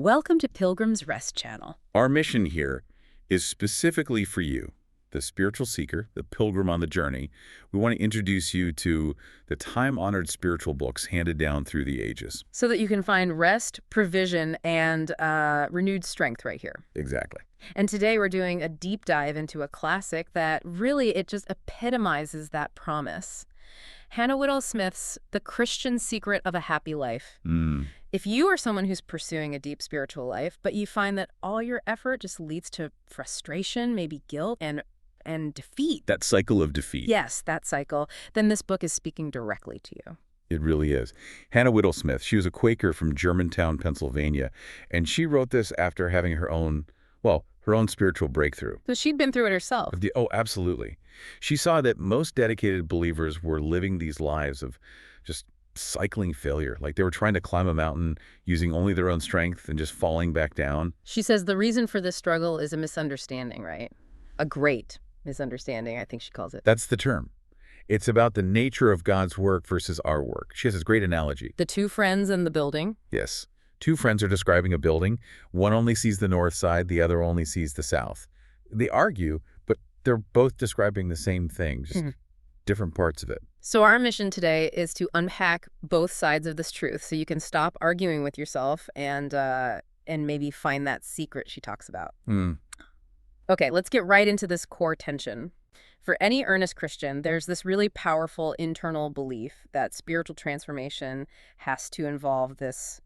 Welcome to Pilgrim's Rest Channel. Our mission here is specifically for you, the spiritual seeker, the pilgrim on the journey. We want to introduce you to the time-honored spiritual books handed down through the ages. So that you can find rest, provision, and renewed strength right here. Exactly. And today we're doing a deep dive into a classic that really, it just epitomizes that promise. Hannah Whitall Smith's The Christian Secret of a Happy Life. If you are someone who's pursuing a deep spiritual life, but you find that all your effort just leads to frustration, maybe guilt, and defeat. That cycle of defeat. Yes, that cycle. Then this book is speaking directly to you. It really is. Hannah Whitall Smith, she was a Quaker from Germantown, Pennsylvania, and she wrote this after having her own spiritual breakthrough. So she'd been through it herself. Oh, absolutely. She saw that most dedicated believers were living these lives of just cycling failure. Like they were trying to climb a mountain using only their own strength and just falling back down. She says the reason for this struggle is a misunderstanding, right? A great misunderstanding, I think she calls it. That's the term. It's about the nature of God's work versus our work. She has this great analogy. The two friends in the building. Yes. Two friends are describing a building. One only sees the north side, the other only sees the south. They argue, but they're both describing the same thing, just different parts of it. So our mission today is to unpack both sides of this truth so you can stop arguing with yourself and maybe find that secret she talks about. Okay, let's get right into this core tension. For any earnest Christian, there's this really powerful internal belief that spiritual transformation has to involve this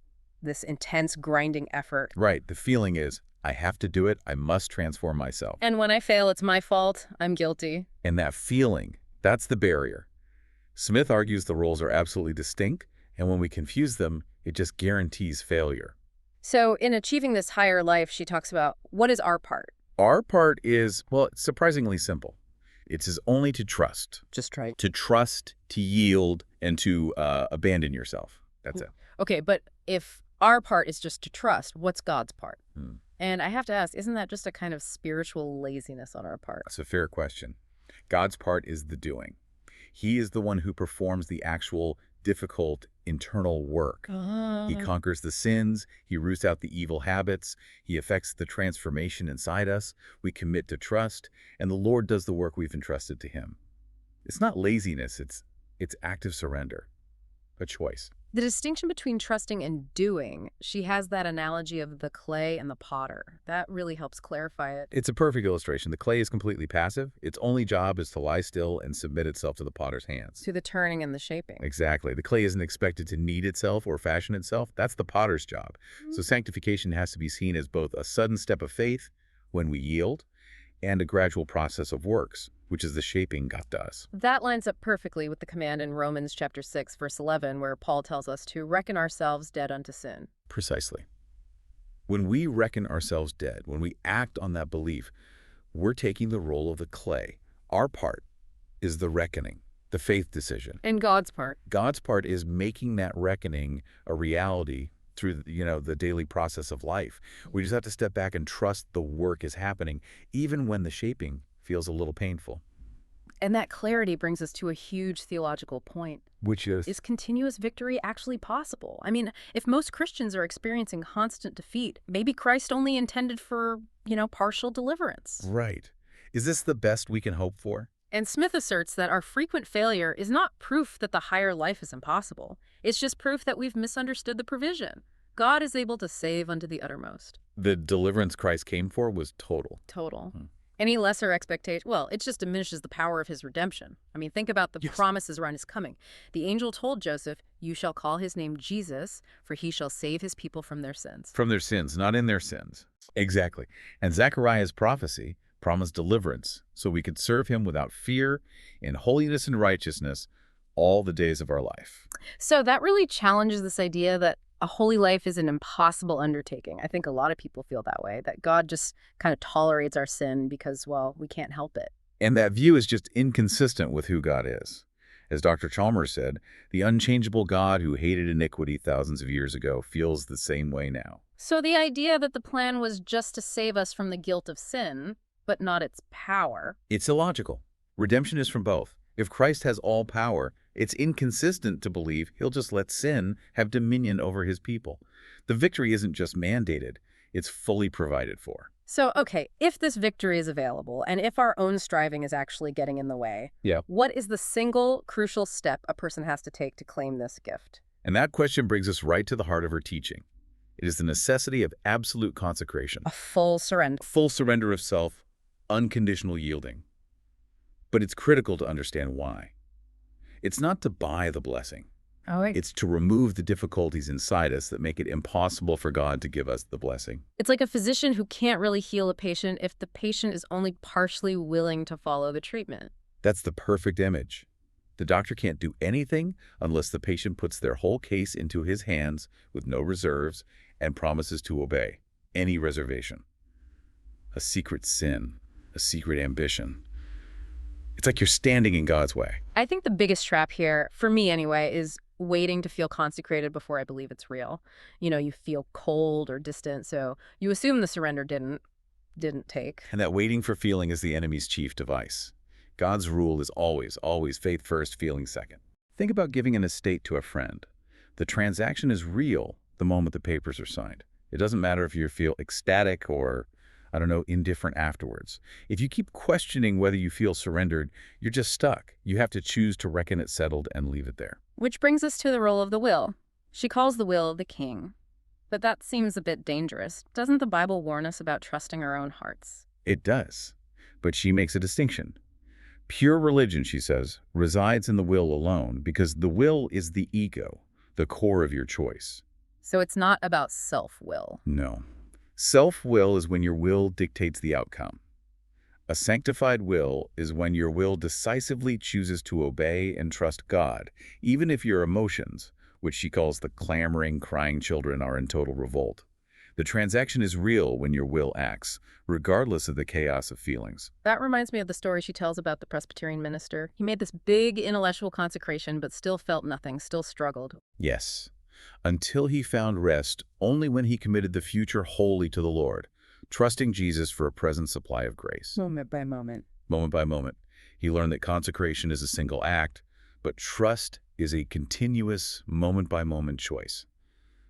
intense grinding effort. Right. The feeling is, I have to do it. I must transform myself. And when I fail, it's my fault. I'm guilty. And that feeling, that's the barrier. Smith argues the roles are absolutely distinct, and when we confuse them, it just guarantees failure. So in achieving this higher life, she talks about, what is our part? Our part is, well, it's surprisingly simple. It's only to trust. Just try. To trust, to yield, and to abandon yourself. That's it. Okay, but if our part is just to trust, what's God's part? And I have to ask, isn't that just a kind of spiritual laziness on our part? That's a fair question. God's part is the doing. He is the one who performs the actual difficult internal work. He conquers the sins, he roots out the evil habits, he effects the transformation inside us, we commit to trust, and the Lord does the work we've entrusted to him. It's not laziness, it's active surrender, a choice. The distinction between trusting and doing, she has that analogy of the clay and the potter. That really helps clarify it. It's a perfect illustration. The clay is completely passive. Its only job is to lie still and submit itself to the potter's hands. To the turning and the shaping. Exactly. The clay isn't expected to knead itself or fashion itself. That's the potter's job. So sanctification has to be seen as both a sudden step of faith when we yield and a gradual process of works, which is the shaping God does. That lines up perfectly with the command in Romans chapter 6, verse 11, where Paul tells us to reckon ourselves dead unto sin. Precisely. When we reckon ourselves dead, when we act on that belief, we're taking the role of the clay. Our part is the reckoning, the faith decision. And God's part? God's part is making that reckoning a reality through the daily process of life. We just have to step back and trust the work is happening, even when the shaping feels a little painful. And that clarity brings us to a huge theological point. Which is? Is continuous victory actually possible? I mean, if most Christians are experiencing constant defeat, maybe Christ only intended for, partial deliverance. Right. Is this the best we can hope for? And Smith asserts that our frequent failure is not proof that the higher life is impossible. It's just proof that we've misunderstood the provision. God is able to save unto the uttermost. The deliverance Christ came for was total. Total. Any lesser expectation, well, it just diminishes the power of his redemption. I mean, think about the promises around his coming. The angel told Joseph, you shall call his name Jesus, for he shall save his people from their sins. From their sins, not in their sins. Exactly. And Zechariah's prophecy promised deliverance, so we could serve him without fear, in holiness and righteousness, all the days of our life. So that really challenges this idea that a holy life is an impossible undertaking. I think a lot of people feel that way, that God just kind of tolerates our sin because, well, we can't help it. And that view is just inconsistent with who God is. As Dr. Chalmers said, the unchangeable God who hated iniquity thousands of years ago feels the same way now. So the idea that the plan was just to save us from the guilt of sin, but not its power. It's illogical. Redemption is from both. If Christ has all power, it's inconsistent to believe he'll just let sin have dominion over his people. The victory isn't just mandated, it's fully provided for. So, okay, if this victory is available, and if our own striving is actually getting in the way, Yeah. what is the single crucial step a person has to take to claim this gift? And that question brings us right to the heart of her teaching. It is the necessity of absolute consecration, A full surrender. full surrender of self, unconditional yielding. But it's critical to understand why. It's not to buy the blessing. Oh, wait. It's to remove the difficulties inside us that make it impossible for God to give us the blessing. It's like a physician who can't really heal a patient if the patient is only partially willing to follow the treatment. That's the perfect image. The doctor can't do anything unless the patient puts their whole case into his hands with no reserves and promises to obey any reservation. A secret sin, a secret ambition. It's like you're standing in God's way. I think the biggest trap here, for me anyway, is waiting to feel consecrated before I believe it's real. You feel cold or distant, so you assume the surrender didn't take. And that waiting for feeling is the enemy's chief device. God's rule is always, always faith first, feeling second. Think about giving an estate to a friend. The transaction is real the moment the papers are signed. It doesn't matter if you feel ecstatic or, indifferent afterwards. If you keep questioning whether you feel surrendered, you're just stuck. You have to choose to reckon it settled and leave it there. Which brings us to the role of the will. She calls the will the king. But that seems a bit dangerous. Doesn't the Bible warn us about trusting our own hearts? It does. But she makes a distinction. Pure religion, she says, resides in the will alone because the will is the ego, the core of your choice. So it's not about self-will. No. Self-will is when your will dictates the outcome. A sanctified will is when your will decisively chooses to obey and trust God, even if your emotions, which she calls the clamoring, crying children, are in total revolt. The transaction is real when your will acts, regardless of the chaos of feelings. That reminds me of the story she tells about the Presbyterian minister. He made this big intellectual consecration, but still felt nothing, still struggled. Yes. Until he found rest only when he committed the future wholly to the Lord, trusting Jesus for a present supply of grace. Moment by moment. Moment by moment. He learned that consecration is a single act, but trust is a continuous, moment-by-moment choice.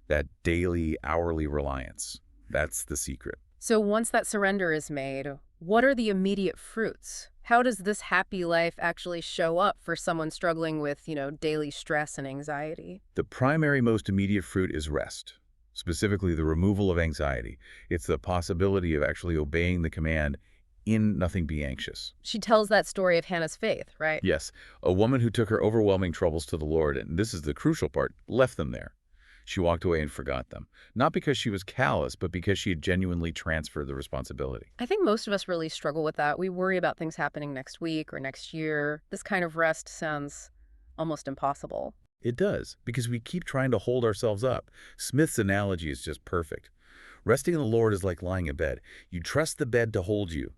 That daily, hourly reliance. That's the secret. So once that surrender is made, what are the immediate fruits? How does this happy life actually show up for someone struggling with, daily stress and anxiety? The primary, most immediate fruit is rest, specifically the removal of anxiety. It's the possibility of actually obeying the command, "In nothing be anxious." She tells that story of Hannah's faith, right? Yes, a woman who took her overwhelming troubles to the Lord, and this is the crucial part, left them there. She walked away and forgot them. Not because she was callous, but because she had genuinely transferred the responsibility. I think most of us really struggle with that. We worry about things happening next week or next year. This kind of rest sounds almost impossible. It does, because we keep trying to hold ourselves up. Smith's analogy is just perfect. Resting in the Lord is like lying in bed. You trust the bed to hold you.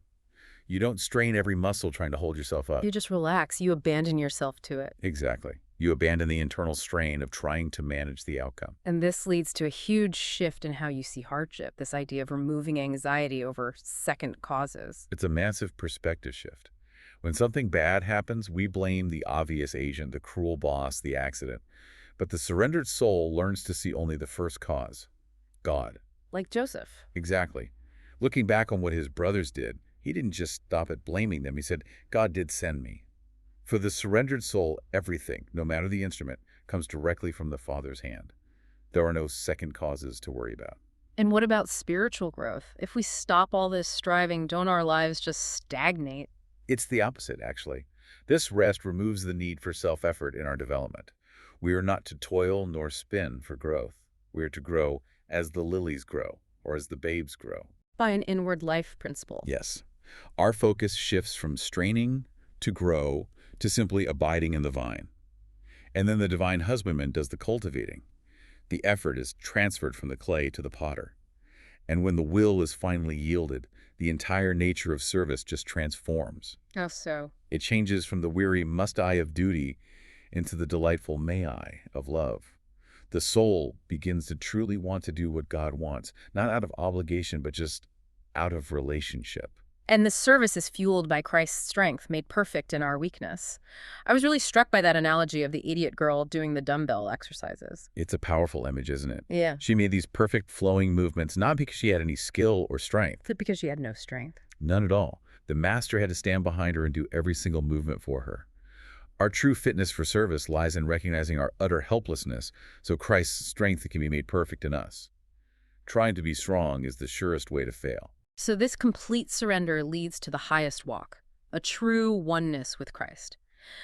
You don't strain every muscle trying to hold yourself up. You just relax. You abandon yourself to it. Exactly. You abandon the internal strain of trying to manage the outcome. And this leads to a huge shift in how you see hardship, this idea of removing anxiety over second causes. It's a massive perspective shift. When something bad happens, we blame the obvious agent, the cruel boss, the accident. But the surrendered soul learns to see only the first cause, God. Like Joseph. Exactly. Looking back on what his brothers did, he didn't just stop at blaming them. He said, God did send me. For the surrendered soul, everything, no matter the instrument, comes directly from the Father's hand. There are no second causes to worry about. And what about spiritual growth? If we stop all this striving, don't our lives just stagnate? It's the opposite, actually. This rest removes the need for self-effort in our development. We are not to toil nor spin for growth. We are to grow as the lilies grow, or as the babes grow. By an inward life principle. Yes. Our focus shifts from straining to grow to simply abiding in the vine. And then the divine husbandman does the cultivating. The effort is transferred from the clay to the potter. And when the will is finally yielded, the entire nature of service just transforms. How so? It changes from the weary must-I of duty into the delightful may-I of love. The soul begins to truly want to do what God wants, not out of obligation, but just out of relationship. And the service is fueled by Christ's strength, made perfect in our weakness. I was really struck by that analogy of the idiot girl doing the dumbbell exercises. It's a powerful image, isn't it? Yeah. She made these perfect flowing movements, not because she had any skill or strength. But because she had no strength. None at all. The master had to stand behind her and do every single movement for her. Our true fitness for service lies in recognizing our utter helplessness, so Christ's strength can be made perfect in us. Trying to be strong is the surest way to fail. So this complete surrender leads to the highest walk, a true oneness with Christ.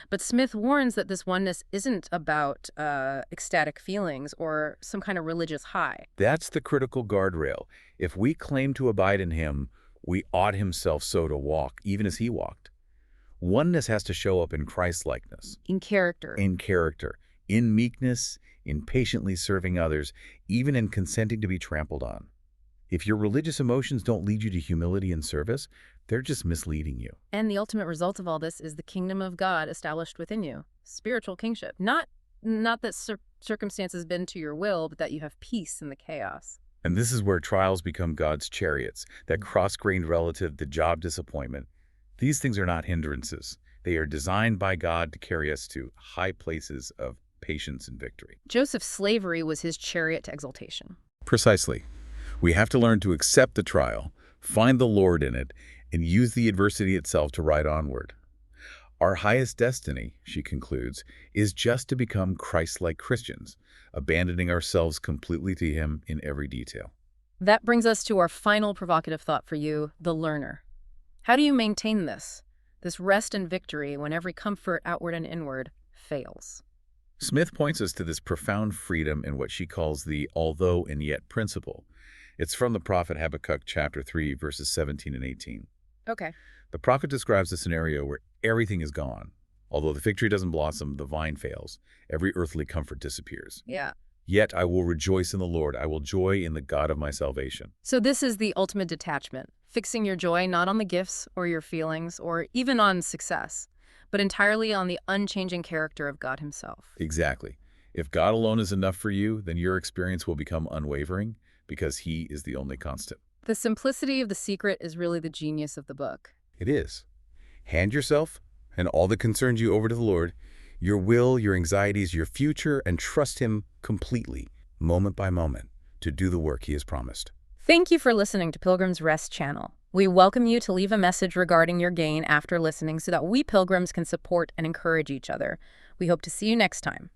But Smith warns that this oneness isn't about ecstatic feelings or some kind of religious high. That's the critical guardrail. If we claim to abide in him, we ought himself so to walk, even as he walked. Oneness has to show up in Christ-likeness. In character. In meekness, in patiently serving others, even in consenting to be trampled on. If your religious emotions don't lead you to humility and service, they're just misleading you. And the ultimate result of all this is the kingdom of God established within you. Spiritual kingship. Not that circumstances bend to your will, but that you have peace in the chaos. And this is where trials become God's chariots, that cross-grained relative to job disappointment. These things are not hindrances. They are designed by God to carry us to high places of patience and victory. Joseph's slavery was his chariot to exaltation. Precisely. We have to learn to accept the trial, find the Lord in it, and use the adversity itself to ride onward. Our highest destiny, she concludes, is just to become Christ-like Christians, abandoning ourselves completely to him in every detail. That brings us to our final provocative thought for you, the learner. How do you maintain this rest and victory when every comfort, outward and inward, fails? Smith points us to this profound freedom in what she calls the although and yet principle. It's from the prophet Habakkuk chapter 3, verses 17 and 18. Okay. The prophet describes a scenario where everything is gone. Although the fig tree doesn't blossom, the vine fails. Every earthly comfort disappears. Yeah. Yet I will rejoice in the Lord. I will joy in the God of my salvation. So this is the ultimate detachment, fixing your joy not on the gifts or your feelings or even on success, but entirely on the unchanging character of God himself. Exactly. If God alone is enough for you, then your experience will become unwavering because he is the only constant. The simplicity of the secret is really the genius of the book. It is. Hand yourself and all that concerns you over to the Lord, your will, your anxieties, your future, and trust him completely, moment by moment, to do the work he has promised. Thank you for listening to Pilgrim's Rest channel. We welcome you to leave a message regarding your gain after listening so that we pilgrims can support and encourage each other. We hope to see you next time.